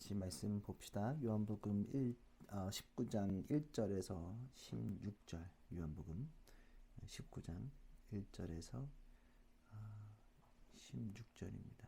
같이 말씀 봅시다. 요한복음 19장 1절에서 16절. 요한복음 19장 1절에서 16절입니다.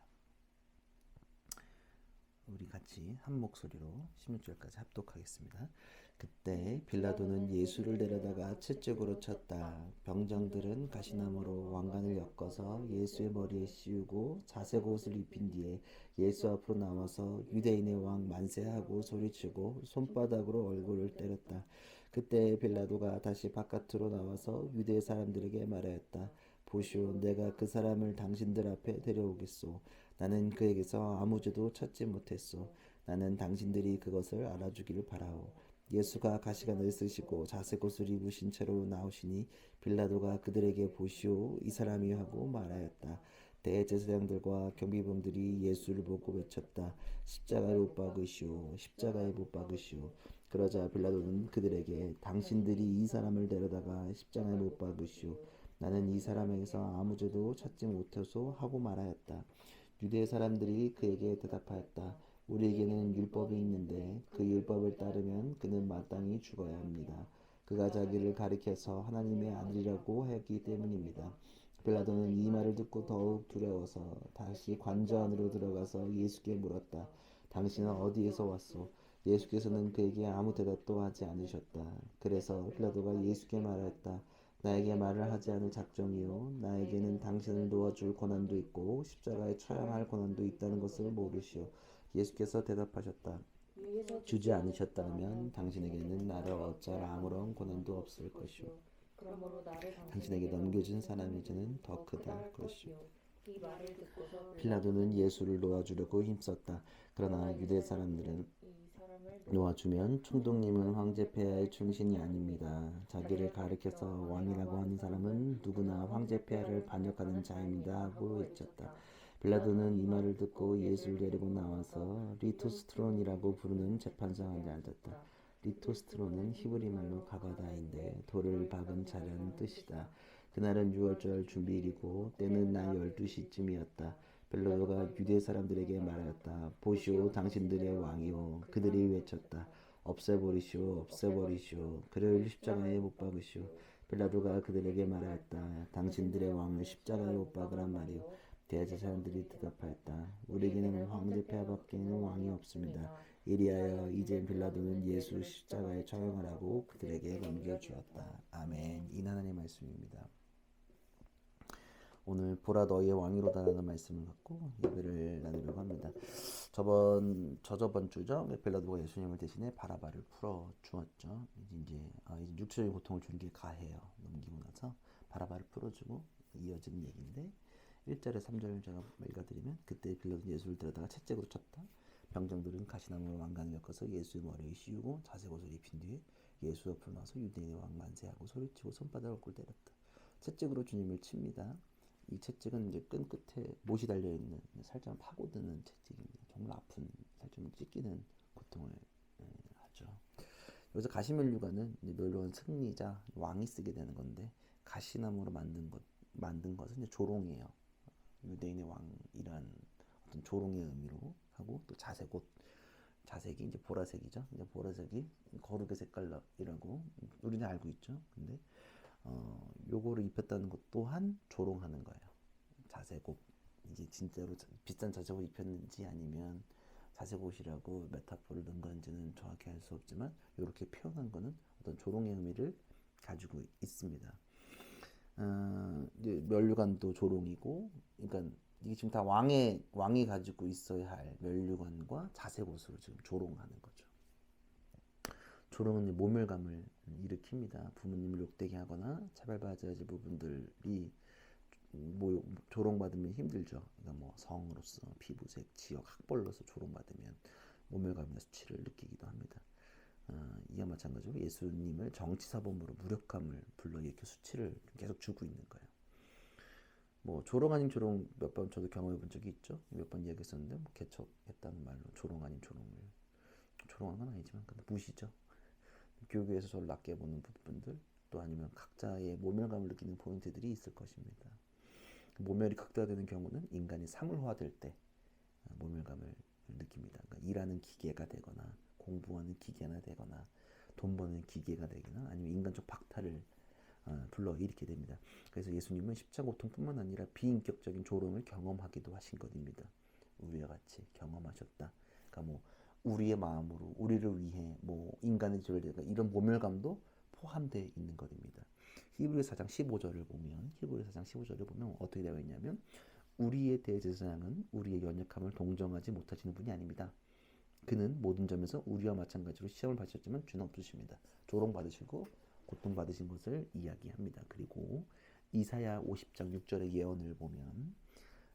우리 같이 한 목소리로 16절까지 합독하겠습니다. 그때 빌라도는 예수를 데려다가 채찍으로 쳤다. 병정들은 가시나무로 왕관을 엮어서 예수의 머리에 씌우고 자색 옷을 입힌 뒤에 예수 앞으로 나와서 유대인의 왕 만세하고 소리치고 손바닥으로 얼굴을 때렸다. 그때 빌라도가 다시 바깥으로 나와서 유대 사람들에게 말하였다. 보시오, 내가 그 사람을 당신들 앞에 데려오겠소. 나는 그에게서 아무 죄도 찾지 못했소. 나는 당신들이 그것을 알아주기를 바라오. 예수가 가시관을 쓰시고 자색 옷을 입으신 채로 나오시니 빌라도가 그들에게 보시오, 이 사람이 하고 말하였다. 대제사장들과 경비병들이 예수를 보고 외쳤다. 십자가에 못 박으시오, 십자가에 못 박으시오. 그러자 빌라도는 그들에게 당신들이 이 사람을 데려다가 십자가에 못 박으시오. 나는 이 사람에게서 아무 죄도 찾지 못해서 하고 말하였다. 유대 사람들이 그에게 대답하였다. 우리에게는 율법이 있는데 그 율법을 따르면 그는 마땅히 죽어야 합니다. 그가 자기를 가리켜서 하나님의 아들이라고 하기 때문입니다. 빌라도는 이 말을 듣고 더욱 두려워서 다시 관저 안으로 들어가서 예수께 물었다. 당신은 어디에서 왔소? 예수께서는 그에게 아무 대답도 하지 않으셨다. 그래서 빌라도가 예수께 말하였다. 나에게 말을 하지 않을 작정이요, 나에게는 당신을 놓아줄 권한도 있고 십자가에 쳐야 할 권한도 있다는 것을 모르시오. 예수께서 대답하셨다. 주지 않으셨다면 당신에게는 나를 어쩔 아무런 권한도 없을 것이오. 그러므로 나를 당신에게 넘겨준 사람의 죄는 더 크다 할 것이오. 이 말을 듣고서 빌라도는 예수를 놓아주려고 힘썼다. 그러나 유대 사람들은 이 사람을 놓아주면 총독님은 황제 폐하의 충신이 아닙니다. 자기를 가리켜서 왕이라고 하는 사람은 누구나 황제 폐하를 반역하는 자입니다 하고 외쳤다. 빌라도는 이 말을 듣고 예수를 데리고 나와서 리토스트론이라고 부르는 재판장한테 앉았다. 리토스트론은 히브리 말로 가바다인데 돌을 박은 자라는 뜻이다. 그날은 6월절 준비일이고 때는 낮 12시쯤이었다. 빌라도가 유대 사람들에게 말하였다. 보시오, 당신들의 왕이오. 그들이 외쳤다. 없애버리시오, 없애버리시오. 그를 십자가에 못 박으시오. 빌라도가 그들에게 말하였다. 당신들의 왕을 십자가에 못 박으란 말이오. 대제사장들이 대답하였다. 우리에게는 황제 폐하밖에는 왕이 없습니다. 이리하여 이제 빌라도는 예수 십자가에 처형하라고 그들에게 넘겨주었다. 아멘. 이 하나님의 말씀입니다. 오늘 보라 너희의 왕이로다라는 말씀을 갖고 예배를 나누려고 합니다. 저저번 주죠. 빌라도가 예수님을 대신에 바라바를 풀어 주었죠. 이제 육체적인 고통을 준 게 가해요. 넘기고 나서 바라바를 풀어주고 이어지는 얘기인데 1절에 3절 제가 읽어드리면 그때 빌라도는 예수를 데려다가 채찍으로 쳤다. 병정들은 가시나무로 왕관을 엮어서 예수의 머리에 씌우고 자색 옷을 입힌 뒤에 예수 옆으로 나서 유대인의 왕 만세하고 소리치고 손바닥을 꼴 때렸다. 채찍으로 주님을 칩니다. 이 채찍은 이제 끈 끝에 못이 달려 있는 살짝 파고드는 채찍입니다. 정말 아픈 살짝 찢기는 고통을 하죠. 여기서 가시면류관은 멸류관 승리자 왕이 쓰게 되는 건데 가시나무로 만든 것은 이제 조롱이에요. 유대인의 왕이란 어떤 조롱의 의미로 하고 또 자색옷 자색이 이제 보라색이죠. 이제 보라색이 거룩의 색깔이라고 우리는 알고 있죠. 근데 요거를 입혔다는 것 또한 조롱하는 거예요. 자색옷 이게 진짜로 비싼 자색옷 입혔는지 아니면 자색옷이라고 메타포를 넣은 건지는 정확히 알 수 없지만 이렇게 표현한 거는 어떤 조롱의 의미를 가지고 있습니다. 이제 면류관도 조롱이고, 그러니까 이게 지금 다 왕이 가지고 있어야 할 면류관과 자색옷으로 지금 조롱하는 거죠. 조롱은 모멸감을 일으킵니다. 부모님을 욕되게 하거나 차별받아야 할 부분들이 조롱받으면 힘들죠. 그러니까 뭐 성으로서, 피부색, 지역, 학벌로서 조롱받으면 모멸감이나 수치를 느끼기도 합니다. 이와 마찬가지로 예수님을 정치사범으로 무력감을 불러일으켜 수치를 계속 주고 있는 거예요. 뭐 조롱 아닌 조롱 몇 번 저도 경험해 본 적이 있죠. 몇 번 이야기했었는데 뭐 개척했다는 말로 조롱 아닌 조롱을 조롱한 건 아니지만 근데 무시죠. 교육에서 저를 낮게 보는 부분들 또 아니면 각자의 모멸감을 느끼는 포인트들이 있을 것입니다. 모멸이 극대화되는 경우는 인간이 사물화될 때 모멸감을 느낍니다. 그러니까 일하는 기계가 되거나 공부하는 기계나 되거나 돈 버는 기계가 되거나 아니면 인간적 박탈을 불러일으키게 됩니다. 그래서 예수님은 십자가 고통뿐만 아니라 비인격적인 조롱을 경험하기도 하신 것입니다. 우리와 같이 경험하셨다. 그러니까 뭐 우리의 마음으로 우리를 위해 뭐 인간의 죄를 대가 이런 모멸감도 포함되어 있는 것입니다. 히브리서 4장 15절을 보면 어떻게 되어 있냐면 우리의 대제사장은 우리의 연약함을 동정하지 못하시는 분이 아닙니다. 그는 모든 점에서 우리와 마찬가지로 시험을 받으셨지만 죄는 없으십니다. 조롱받으시고 고통받으신 것을 이야기합니다. 그리고 이사야 50장 6절의 예언을 보면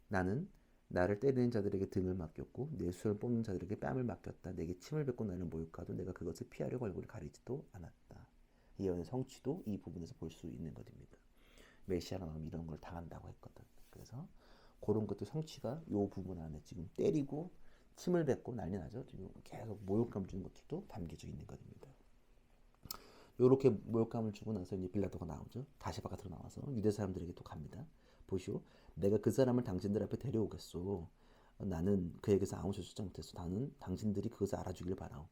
나는 나를 때리는 자들에게 등을 맡겼고 내 수를 뽑는 자들에게 뺨을 맡겼다. 내게 침을 뱉고 나를 모욕하도 내가 그것을 피하려고 얼굴을 가리지도 않았다. 이 예언의 성취도 이 부분에서 볼 수 있는 것입니다. 메시아가 나오면 이런 걸 당한다고 했거든. 그래서 그런 것도 성취가 이 부분 안에 지금 때리고 침을 뱉고 난리 나죠. 지금 계속 모욕감 주는 것들도 담겨져 있는 것입니다. 요렇게 모욕감을 주고 나서 이제 빌라도가 나오죠. 다시 바깥으로 나와서 유대 사람들에게 또 갑니다. 보시오, 내가 그 사람을 당신들 앞에 데려오겠소. 나는 그에게서 아무 죄 찾지 못했소. 나는 당신들이 그것을 알아주기를 바라오.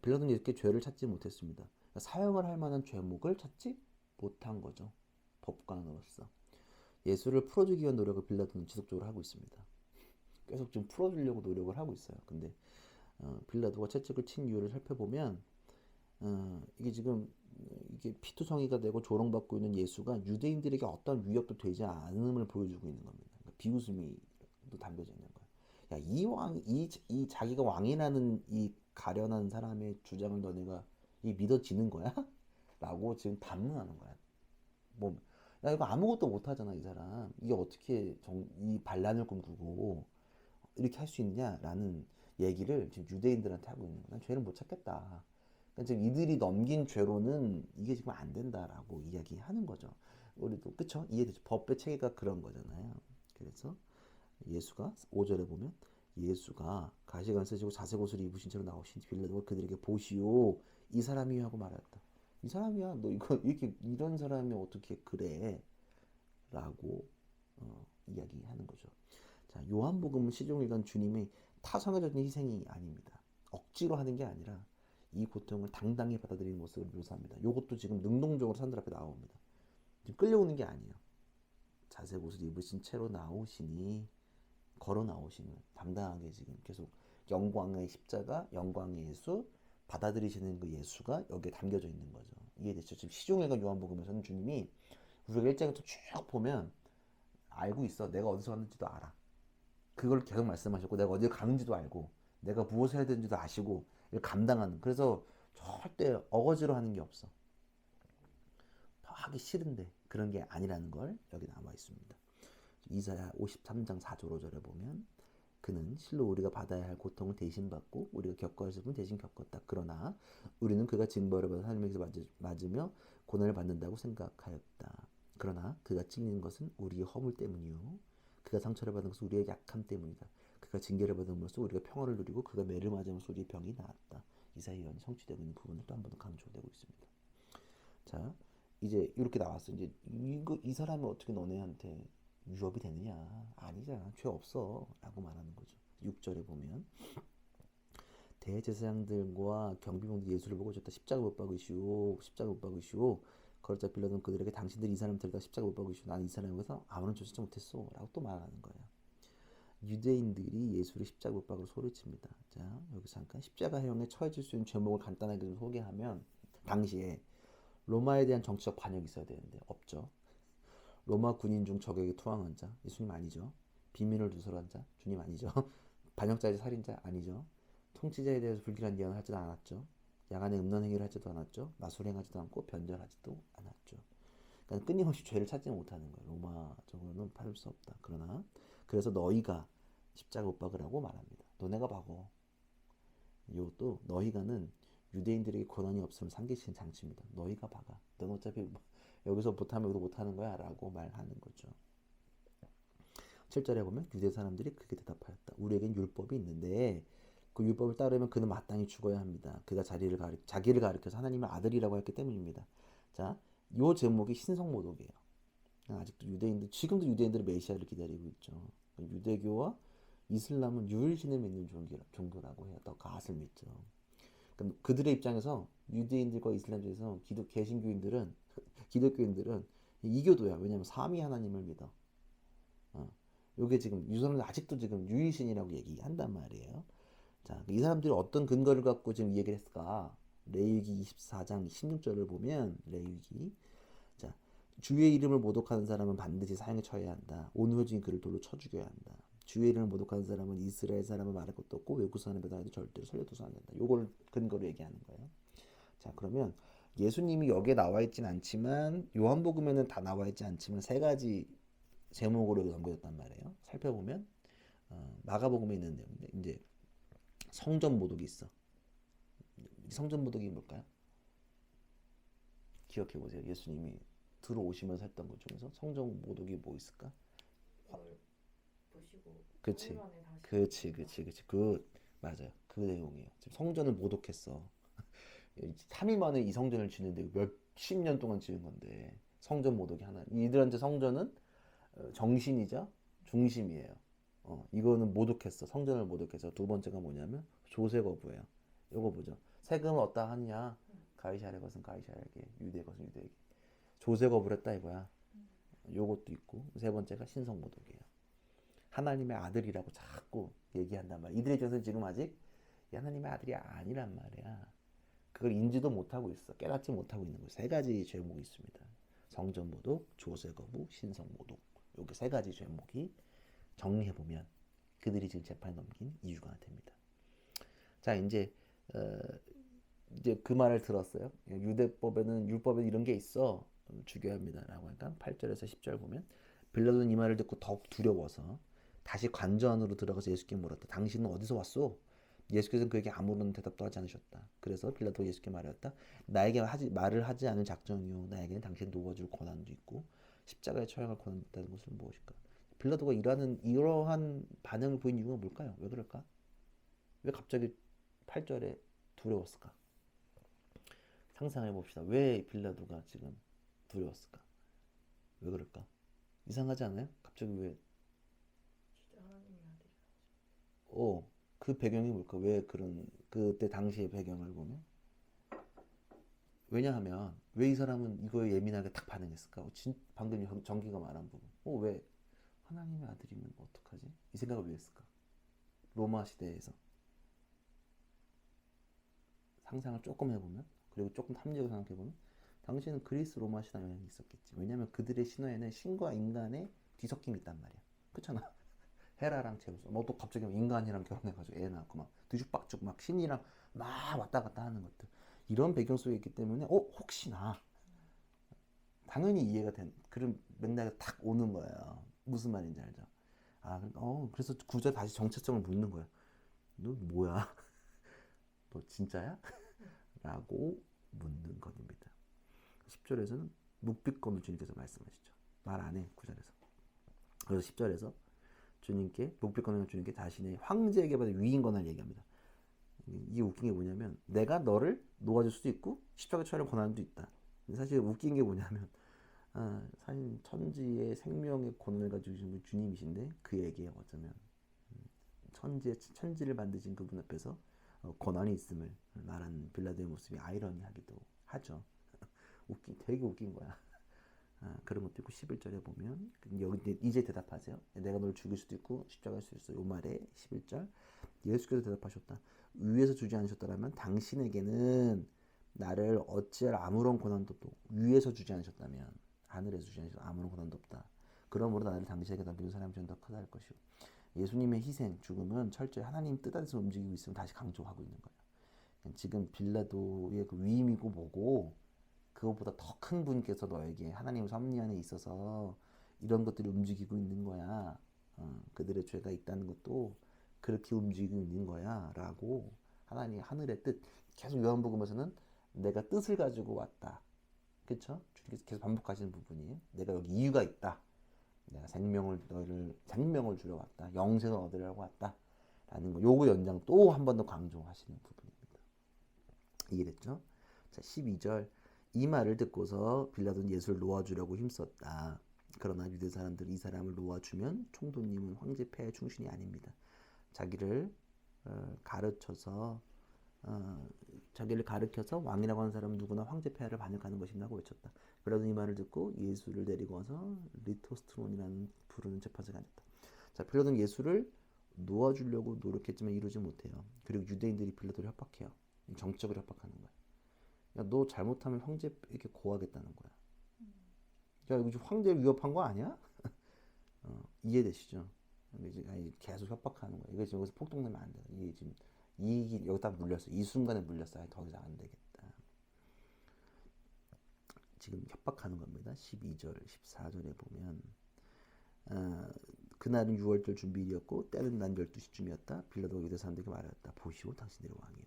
빌라도는 이렇게 죄를 찾지 못했습니다. 그러니까 사형을 할 만한 죄목을 찾지 못한 거죠. 법관으로서. 예수를 풀어주기 위한 노력을 빌라도는 지속적으로 하고 있습니다. 계속 좀 풀어주려고 노력을 하고 있어요. 근데 빌라도가 채찍을 친 이유를 살펴보면 이게 지금 이게 피투성이가 되고 조롱받고 있는 예수가 유대인들에게 어떤 위협도 되지 않음을 보여주고 있는 겁니다. 그러니까 비웃음이도 담겨져 있는 거예요. 야, 이 왕, 이 자기가 왕이라는 이 가련한 사람의 주장을 너네가 이 믿어지는 거야? 라고 지금 반문하는 거야. 뭐, 야, 이거 아무것도 못하잖아, 이 사람. 이게 어떻게 이 반란을 꿈꾸고 이렇게 할 수 있냐라는 얘기를 지금 유대인들한테 하고 있는 거야. 난 죄를 못 찾겠다. 그러니까 지금 이들이 넘긴 죄로는 이게 지금 안 된다라고 이야기하는 거죠. 우리도 그쵸? 이해되죠? 법의 체계가 그런 거잖아요. 그래서 예수가 5절에 보면 예수가 가시관 쓰시고 자색 옷을 입으신 채로 나오신 빌라도가 그들에게 보시오 이 사람이요 하고 말했다. 이 사람이야. 너 이거 이렇게 이런 사람이 어떻게 그래? 라고 이야기하는 거죠. 자, 요한복음은 시종일관 주님의 타성해졌던 희생이 아닙니다. 억지로 하는 게 아니라 이 고통을 당당히 받아들이는 모습을 묘사합니다. 이것도 지금 능동적으로 사람들 앞에 나옵니다. 지금 끌려오는 게 아니에요. 자색 옷을 입으신 채로 나오시니 걸어 나오시는 당당하게 지금 계속 영광의 십자가, 영광의 예수 받아들이시는 그 예수가 여기에 담겨져 있는 거죠. 이해되죠? 지금 시종일관 요한복음에서는 주님이 우리가 일장부터 쭉 보면 알고 있어. 내가 어디서 왔는지도 알아. 그걸 계속 말씀하셨고 내가 어디 가는지도 알고 내가 무엇을 해야 되는지도 아시고 이걸 감당하는. 그래서 절대 어거지로 하는 게 없어. 하기 싫은데 그런 게 아니라는 걸 여기 나와 있습니다. 이사야 53장 4절 5절에 보면 그는 실로 우리가 받아야 할 고통을 대신 받고 우리가 겪어야 할 슬픔을 대신 겪었다. 그러나 우리는 그가 징벌을 받아 하나님에게서 맞으며 고난을 받는다고 생각하였다. 그러나 그가 찔린 것은 우리의 허물 때문이요 그가 상처를 받은 것은 우리의 약함 때문이다. 그가 징계를 받음으로써 우리가 평화를 누리고 그가 매를 맞음으로써 우리의 병이 나았다. 이사야 예언이 성취되고 있는 부분을 또 한 번 더 강조되고 있습니다. 자, 이제 이렇게 나왔어. 이제 이 사람이 어떻게 너네한테 유업이 되느냐? 아니잖아. 죄 없어. 라고 말하는 거죠. 6절에 보면 대제사장들과 경비병들이 예수를 보고 졌다. 십자가 못 박으시오. 십자가 못 박으시오. 그러자 빌라도는 그들에게 당신들이 이 사람을 데려다 십자가 못 박으시오. 나는 이 사람에게서 아무런 죄 짓지 못했어. 라고 또 말하는 거예요. 유대인들이 예수를 십자가 못 박으러 소리칩니다. 자, 여기서 잠깐 십자가형에 처해질 수 있는 죄목을 간단하게 좀 소개하면 당시에 로마에 대한 정치적 반역이 있어야 되는데 없죠. 로마 군인 중 적에게 투항한 자, 예수님 아니죠. 비밀을 누설한 자, 주님 아니죠. 반역자이자 살인자 아니죠. 통치자에 대해서 불길한 예언을 하지도 않았죠. 야간에 음란 행위를 하지도 않았죠. 마술행하지도 않고 변절하지도 않았죠. 그러니까 끊임없이 죄를 찾지 못하는 거예요. 로마적으로는 받을 수 없다. 그러나 그래서 너희가 십자가 못 박으라고 말합니다. 너네가 박어. 이것도 너희가는 유대인들에게 권한이 없음을 상기시킨 장치입니다. 너희가 박아. 넌 어차피 여기서 못하면 여기도 못하는 거야 라고 말하는 거죠. 7절에 보면 유대 사람들이 그렇게 대답하였다. 우리에겐 율법이 있는데 그 율법을 따르면 그는 마땅히 죽어야 합니다. 그가 자기를 가리켜서 하나님의 아들이라고 했기 때문입니다. 자, 요 제목이 신성모독이에요. 아직도 지금도 유대인들이 메시아를 기다리고 있죠. 유대교와 이슬람은 유일신을 믿는 종교라고 해요. 더 갓을 믿죠. 그럼 그들의 입장에서 유대인들과 이슬람주에서 개신교인들은 기독교인들은 이교도야. 왜냐면 삼위 하나님을 믿어. 요게 지금 이 사람들 아직도 지금 유일신이라고 얘기한단 말이에요. 자, 이 사람들이 어떤 근거를 갖고 지금 이 얘기를 했을까? 레위기 24장 16절을 보면 레위기 자, 주의 이름을 모독하는 사람은 반드시 사형에 처해야 한다. 온효진 그를 돌로 쳐 죽여야 한다. 주의 이름을 모독하는 사람은 이스라엘 사람을 말할 것도 없고 외국 사람에 대하여도 절대로 살려둬서 안 된다. 요걸 근거로 얘기하는 거예요. 자, 그러면 예수님이 여기에 나와 있진 않지만 요한복음에는 다 나와 있지 않지만 세 가지 제목으로 남겨졌단 말이에요. 살펴보면 마가복음에 있는 내용인데 이제 성전 모독이 있어. 성전 모독이 뭘까요? 기억해 보세요. 예수님이 들어오시면서 했던 것 중에서 성전 모독이 뭐 있을까? 그걸 보시고 그치, 3일 만에 다시 그치. 맞아요. 그 내용이에요. 지금 성전을 모독했어. 3일 만에 이 성전을 짓는데 몇십 년 동안 지은 건데 성전 모독이 하나. 이들한테 성전은 정신이자 중심이에요. 이거는 모독했어. 성전을 모독해서 두 번째가 뭐냐면 조세 거부예요. 요거 보죠. 세금을 어디다 하느냐? 가이사랴 것은 가이사랴에게, 유대 것은 유대에게. 조세 거부를 했다 이거야. 요것도 있고 세 번째가 신성 모독이에요. 하나님의 아들이라고 자꾸 얘기한단 말이야. 이들의 입장에서는 지금 아직 하나님의 아들이 아니란 말이야. 그걸 인지도 못하고 있어. 깨닫지 못하고 있는 거예요. 세 가지 죄목이 있습니다. 성전 모독, 조세 거부, 신성 모독. 요게 세 가지 죄목이 정리해보면 그들이 지금 재판에 넘긴 이유가 됩니다. 자, 이제 그 말을 들었어요. 유대법에는 율법에 이런 게 있어. 죽여야 합니다라고 하니까 8절에서 10절 보면 빌라도는 이 말을 듣고 더욱 두려워서 다시 관저 안으로 들어가서 예수께 물었다. 당신은 어디서 왔소? 예수께서는 그에게 아무런 대답도 하지 않으셨다. 그래서 빌라도가 예수께 말하였다. 나에게 말을 하지 않을 작정이요. 나에게는 당신을 놓아줄 권한도 있고 십자가에 처형할 권한도 있다는 것은 무엇일까? 빌라도가 이러한 반응을 보인 이유가 뭘까요? 왜 그럴까? 왜 갑자기 8절에 두려웠을까? 상상해 봅시다. 왜 빌라도가 지금 두려웠을까? 왜 그럴까? 이상하지 않아요? 갑자기 왜? 진짜 하나님의 아들이 그 배경이 뭘까? 왜 그때 당시의 배경을 보면? 왜냐하면 왜 이 사람은 이거에 예민하게 딱 반응했을까? 방금 정기가 말한 부분. 왜 하나님의 아들이면 어떡하지? 이 생각을 왜 했을까? 로마 시대에서 상상을 조금 해보면, 그리고 조금 탐지적으로 생각해보면 당시에는 그리스 로마 신화 영향이 있었겠지. 왜냐면 그들의 신화에는 신과 인간의 뒤섞임이 있단 말이야. 그렇잖아. 헤라랑 제우스, 또 갑자기 인간이랑 결혼해가지고 애 낳고 막 뒤죽박죽 막 신이랑 막 왔다 갔다 하는 것들, 이런 배경 속에 있기 때문에 혹시나 당연히 이해가 그런 맥락이 탁 오는 거예요. 무슨 말인지 알죠? 그래서 구절 다시 정체성을 묻는 거야. 너 뭐야? 너 진짜야? 라고 묻는 것입니다. 10절에서는 묵비권을 주님께서 말씀하시죠. 말 안 해, 9절에서. 그래서 10절에서 묵비권을 주님께 자신의 황제에게 받은 위인 권한을 얘기합니다. 이게 웃긴 게 뭐냐면 내가 너를 놓아줄 수도 있고 십자가에 처할 권한도 있다. 근데 사실 웃긴 게 뭐냐면 사실 천지의 생명의 권한을 가지고 계신 분 주님이신데 그에게 어쩌면 천지를 만드신 그분 앞에서 권한이 있음을 말한 빌라도의 모습이 아이러니하기도 하죠. 되게 웃긴 거야. 그런 것도 있고 11절에 보면 여기 이제 대답하세요. 내가 널 죽일 수도 있고 십자가일 수도 있어. 요 말에 11절 예수께서 대답하셨다. 위에서 주지 않으셨다면 당신에게는 나를 어찌할 아무런 권한도 없고, 위에서 주지 않으셨다면 하늘에서 주지 않으셨다면 아무런 권한도 없다. 그러므로 나를 당신에게 넘기는 사람이 좀 더 크다 할 것이고, 예수님의 희생, 죽음은 철저히 하나님 뜻 안에서 움직이고 있음을 다시 강조하고 있는 거예요. 지금 빌라도의 그 위임이고 뭐고 그것보다 더 큰 분께서 너에게 하나님 섭리 안에 있어서 이런 것들이 움직이고 있는 거야. 그들의 죄가 있다는 것도 그렇게 움직이고 있는 거야 라고 하나님 하늘의 뜻, 계속 요한복음에서는 내가 뜻을 가지고 왔다. 그쵸? 주님께서 계속 반복하시는 부분이에요. 내가 여기 이유가 있다. 내가 너희를 생명을 주러 왔다. 영생을 얻으려고 왔다. 라는 거. 요거 연장 또 한 번 더 강조하시는 부분입니다. 이해됐죠? 자, 12절. 이 말을 듣고서 빌라도는 예수를 놓아주려고 힘썼다. 그러나 유대 사람들이 이 사람을 놓아주면 총독님은 황제 폐하의 충신이 아닙니다. 자기를 가르쳐서 자기를 가르쳐서 왕이라고 하는 사람은 누구나 황제 폐하를 반역하는 것이라고 외쳤다. 빌라도는 이 말을 듣고 예수를 데리고 와서 리토스트론이라는 부르는 재판장에 앉았다. 자, 빌라도는 예수를 놓아주려고 노력했지만 이루지 못해요. 그리고 유대인들이 빌라도를 협박해요. 정적으로 협박하는 거야. 야, 너 잘못하면 황제에게 고하겠다는 거야. 야, 이거 황제를 위협한 거 아니야? 이해되시죠? 이제 계속 협박하는 거야. 이거 지금 여기서 폭동내면 안 돼. 이게 지금 이익이 여기 딱 물렸어. 이 순간에 물렸어. 더 이상 안 되겠다. 지금 협박하는 겁니다. 12절, 14절에 보면 그날은 6월절 준비일이었고 때는 난 12시쯤이었다. 빌라도가 유대 사람들에게 말하였다. 보시오, 당신들의 왕이요.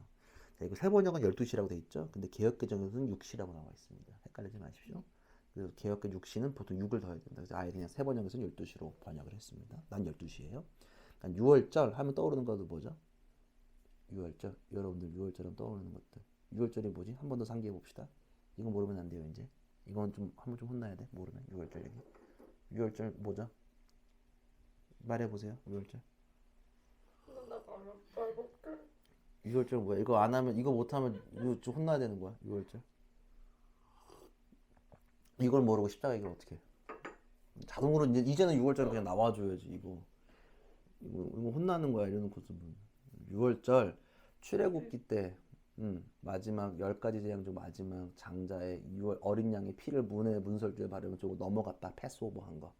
자, 이거 세번역은 12시라고 돼 있죠. 근데 개역개정에서는 6시라고 나와 있습니다. 헷갈리지 마십시오. 그래서 개역개 6시는 보통 6을 더해야 된다. 그래서 아예 그냥 세번역에서는 12시로 번역을 했습니다. 난 12시예요. 그러니까 6월절 하면 떠오르는 것도 뭐죠? 6월절. 여러분들 6월절 하면 떠오르는 것들. 6월절이 뭐지? 한 번 더 상기해 봅시다. 이거 모르면 안 돼요, 이제. 이건 좀 한번 좀 혼나야 돼. 모르면 6월절 얘기. 6월절 뭐죠? 말해 보세요. 6월절. 나 말할게. 6월절 뭐야? 이거 안 하면 이거 못 하면 이거 좀 혼나야 되는 거야. 6월절. 이걸 모르고 십자가 얘기를 어떻게 해? 자동으로 이제는 6월절은 그냥 나와줘야지. 이거 혼나는 거야. 이래놓고서 6월절 출애굽기 때 마지막 10가지 재앙 중 마지막 장자의 6월 어린 양의 피를 문설주에 바르면 저거 넘어갔다 패스오버 한 거.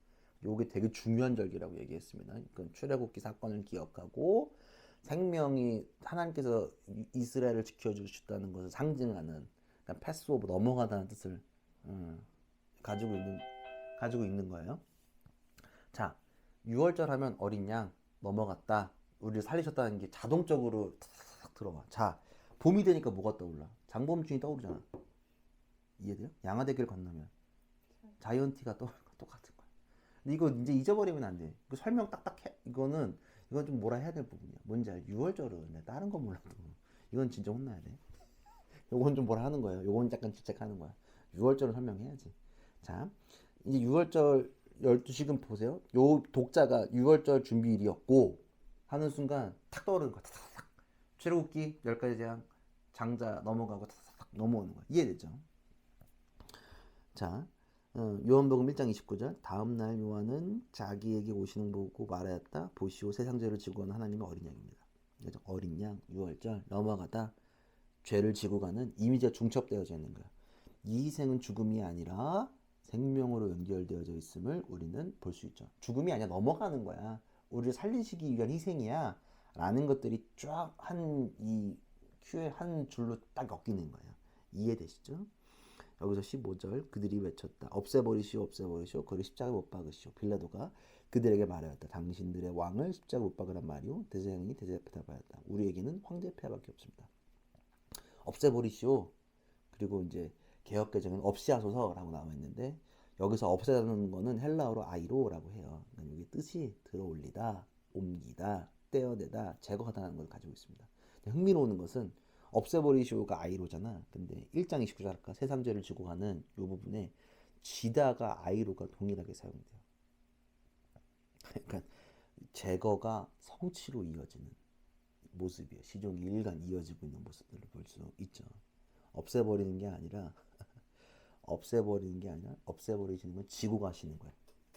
요게 되게 중요한 절기라고 얘기했습니다. 그러니까 출애굽기 사건을 기억하고 생명이 하나님께서 이스라엘을 지켜주셨다는 것을 상징하는 그러니까 패스오버 넘어가다는 뜻을 가지고 있는 거예요. 자, 6월절 하면 어린 양 넘어갔다. 우리를 살리셨다는 게 자동적으로 탁 들어와. 자, 봄이 되니까 뭐가 떠올라? 장범준이 떠오르잖아. 이해돼요? 양화대교를 건너면 자이언티가 떠오르는 거 똑같은 거야. 근데 이거 이제 잊어버리면 안 돼. 이거 설명 딱딱 해. 이건 좀 뭐라 해야 될 부분이야. 뭔지 알아? 6월절은 다른 건 몰라도 이건 진짜 혼나야 돼. 요건 좀 뭐라 하는 거예요. 요건 약간 질책하는 거야. 6월절을 설명해야지. 자, 이제 6월절 12시금 보세요. 요 독자가 6월절 준비일이었고 하는 순간 탁 떠오르는 거야. 탁탁탁. 출애굽기 10가지 재앙 장자 넘어가고 탁탁탁 넘어오는 거야. 이해되죠? 자, 요한복음 1장 29절. 다음 날 요한은 자기에게 오시는 보고 말하였다. 보시오, 세상 죄를 지고 가는 하나님의 어린 양입니다. 그래서 어린 양 6월절 넘어가다 죄를 지고 가는 이미지가 중첩되어져 있는 거야. 이 희생은 죽음이 아니라 생명으로 연결되어져 있음을 우리는 볼 수 있죠. 죽음이 아니라 넘어가는 거야. 우리를 살리시기 위한 희생이야 라는 것들이 쫙 이 큐에 한 줄로 딱 엮이는 거예요. 이해되시죠? 여기서 15절 그들이 외쳤다. 없애버리시오, 없애버리시오. 그를 십자가에 못 박으시오. 빌라도가 그들에게 말하였다. 당신들의 왕을 십자가에 못 박으란 말이오. 대제사장이 대답하였다. 우리에게는 황제 폐하밖에 없습니다. 없애버리시오. 그리고 이제 개역개정은 없이 하소서라고 나와 있는데 여기서 없애는 거는 헬라어로 아이로라고 해요. 그러니까 여기 뜻이 들어올리다, 옮기다, 떼어내다, 제거하다는 걸 가지고 있습니다. 흥미로운 것은 없애버리시오가 아이로잖아. 근데 1장 29절 아까 세상 죄를 지고 가는 이 부분에 지다가 아이로가 동일하게 사용돼요. 그러니까 제거가 성취로 이어지는 모습이에요. 시종이 일간 이어지고 있는 모습들을 볼 수 있죠. 없애버리는 게 아니라 없애버리시는 건 지고 가시는 거예요.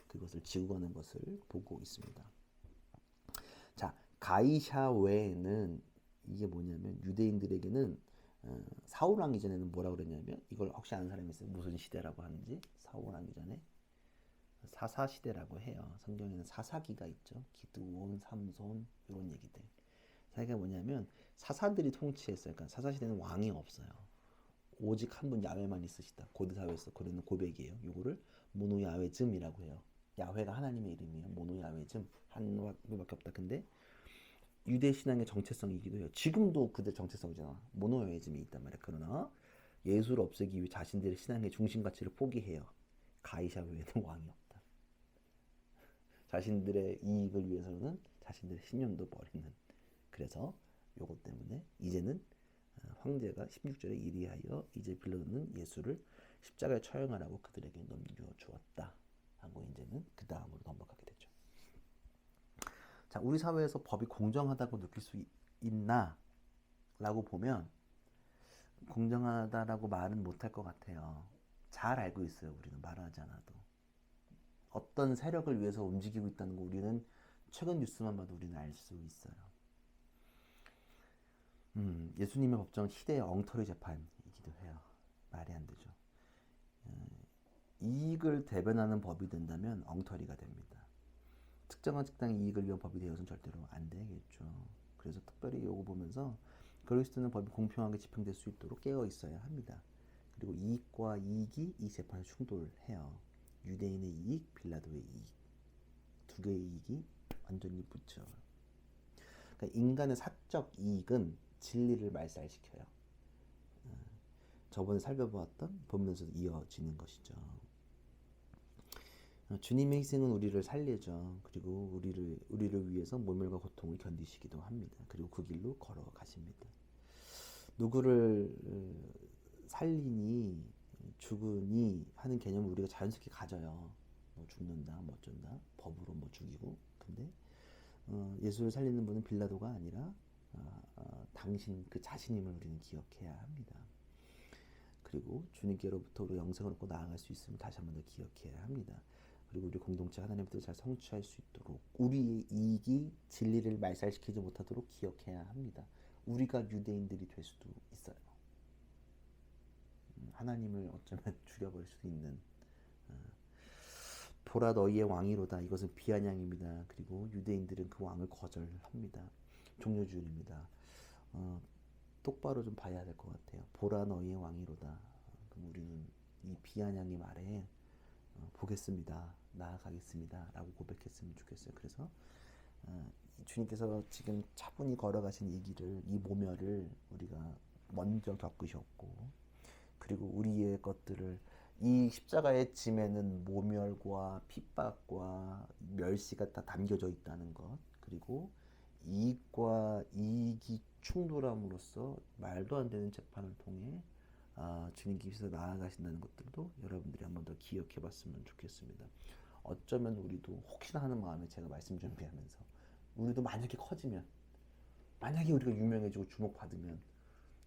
그것을 지고 가는 것을 보고 있습니다. 자, 가이샤 외에는 이게 뭐냐면 유대인들에게는 사울 왕 이전에는 뭐라고 그랬냐면 이걸 혹시 아는 사람이 있어요? 무슨 시대라고 하는지? 사울 왕 이전에 사사 시대라고 해요. 성경에는 사사기가 있죠. 기드온, 삼손 이런 얘기들. 사기가 뭐냐면 사사들이 통치했어요. 그러니까 사사 시대는 왕이 없어요. 오직 한 분 야훼만 있으시다. 고대 사회에서 그러는 고백이에요. 요거를 모노 야훼즘이라고 해요. 야훼가 하나님의 이름이에요. 모노 야훼즘 한 분밖에 없다. 근데 유대 신앙의 정체성이기도 해요. 지금도 그들 정체성이잖아. 모노 야훼즘이 있단 말이야. 그러나 예수를 없애기 위해 자신들의 신앙의 중심 가치를 포기해요. 가이샤 외에는 왕이 없다. 자신들의 이익을 위해서는 자신들의 신념도 버리는. 그래서 요것 때문에 이제는 황제가 16절에 이리하여 이제 빌라도는 예수를 십자가에 처형하라고 그들에게 넘겨주었다 하고 이제는 그 다음으로 넘어가게 되죠. 자, 우리 사회에서 법이 공정하다고 느낄 수 있나? 라고 보면 공정하다라고 말은 못할 것 같아요. 잘 알고 있어요. 우리는 말하지 않아도. 어떤 세력을 위해서 움직이고 있다는 거 우리는 최근 뉴스만 봐도 우리는 알 수 있어요. 예수님의 법정은 희대의 엉터리 재판이기도 해요. 말이 안 되죠. 이익을 대변하는 법이 된다면 엉터리가 됩니다. 특정한 집단의 이익을 위한 법이 되어서는 절대로 안 되겠죠. 그래서 특별히 이거 보면서 그리스도는 법이 공평하게 집행될 수 있도록 깨어 있어야 합니다. 그리고 이익과 이익이 이 재판에 충돌해요. 유대인의 이익, 빌라도의 이익. 두 개의 이익이 완전히 붙죠. 그러니까 인간의 사적 이익은 진리를 말살시켜요. 저번에 살펴보았던 본문에서 이어지는 것이죠. 주님의 희생은 우리를 살리죠. 그리고 우리를 위해서 모멸과 고통을 견디시기도 합니다. 그리고 그 길로 걸어가십니다. 누구를 살리니 죽으니 하는 개념을 우리가 자연스럽게 가져요. 뭐 죽는다, 뭐 어쩐다, 법으로 뭐 죽이고. 근데 예수를 살리는 분은 빌라도가 아니라 당신 그 자신임을 우리는 기억해야 합니다. 그리고 주님께로부터 우리 영생을 얻고 나아갈 수 있음을 다시 한 번 더 기억해야 합니다. 그리고 우리 공동체 하나님의 뜻을 잘 성취할 수 있도록 우리의 이익이 진리를 말살시키지 못하도록 기억해야 합니다. 우리가 유대인들이 될 수도 있어요. 하나님을 어쩌면 죽여버릴 수도 있는. 보라 너희의 왕이로다. 이것은 비아냥입니다. 그리고 유대인들은 그 왕을 거절합니다. 종려주일입니다. 똑바로 좀 봐야 될 것 같아요. 보라 너희의 왕이로다. 그럼 우리는 이 비아냥의 말에 보겠습니다. 나아가겠습니다. 라고 고백했으면 좋겠어요. 그래서 주님께서 지금 차분히 걸어가신 이 길을, 이 모멸을 우리가 먼저 겪으셨고, 그리고 우리의 것들을 이 십자가의 짐에는 모멸과 핍박과 멸시가 다 담겨져 있다는 것, 그리고 이익과 이익이 충돌함으로써 말도 안 되는 재판을 통해 주님께서 나아가신다는 것들도 여러분들이 한 번 더 기억해 봤으면 좋겠습니다. 어쩌면 우리도 혹시나 하는 마음에 제가 말씀 준비하면서 우리도 만약에 커지면, 만약에 우리가 유명해지고 주목받으면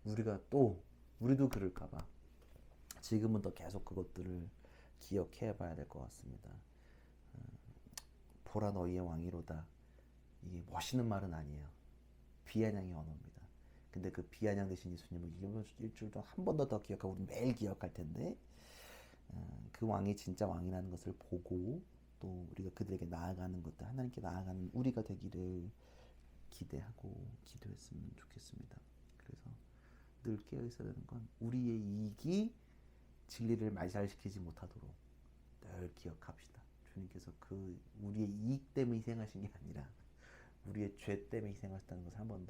우리도 그럴까봐 지금은 더 계속 그것들을 기억해 봐야 될 것 같습니다. 보라 너희의 왕이로다. 이게 멋있는 말은 아니에요. 비아냥의 언어입니다. 근데 그 비아냥 되신 예수님을 일주일 동안 한 번 더 기억하고 우리 매일 기억할 텐데, 그 왕이 진짜 왕이라는 것을 보고 또 우리가 그들에게 나아가는 것들, 하나님께 나아가는 우리가 되기를 기대하고 기도했으면 좋겠습니다. 그래서 늘 깨어 있어야 되는 건 우리의 이익이 진리를 말살시키지 못하도록 늘 기억합시다. 주님께서 그 우리의 이익 때문에 희생하신 게 아니라 우리의 죄 때문에 희생하셨다는 것을 한 번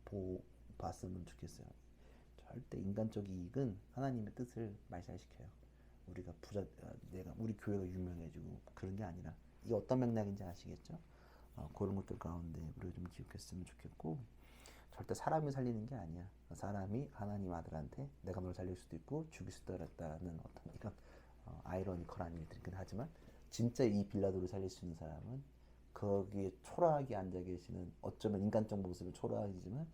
더 봤으면 좋겠어요. 절대 인간적 이익은 하나님의 뜻을 말살시켜요. 우리 교회가 유명해지고 그런 게 아니라, 이게 어떤 맥락인지 아시겠죠? 그런 것들 가운데 우리가 좀 기억했으면 좋겠고, 절대 사람이 살리는 게 아니야. 사람이 하나님 아들한테 내가 널 살릴 수도 있고 죽일 수도 있다는 어떤 이런 아이러니컬한 일들이긴 하지만, 진짜 이 빌라도를 살릴 수 있는 사람은 거기에 초라하게 앉아 계시는, 어쩌면 인간적 모습을 초라하지만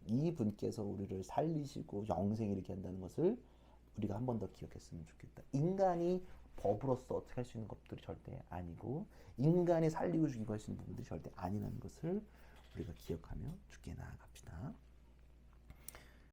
이 분께서 우리를 살리시고 영생 이렇게 한다는 것을 우리가 한 번 더 기억했으면 좋겠다. 인간이 법으로서 어떻게 할 수 있는 것들이 절대 아니고, 인간이 살리고 죽이고 할 수 있는 부분들이 절대 아니라는 것을 우리가 기억하며 주께 나아갑시다.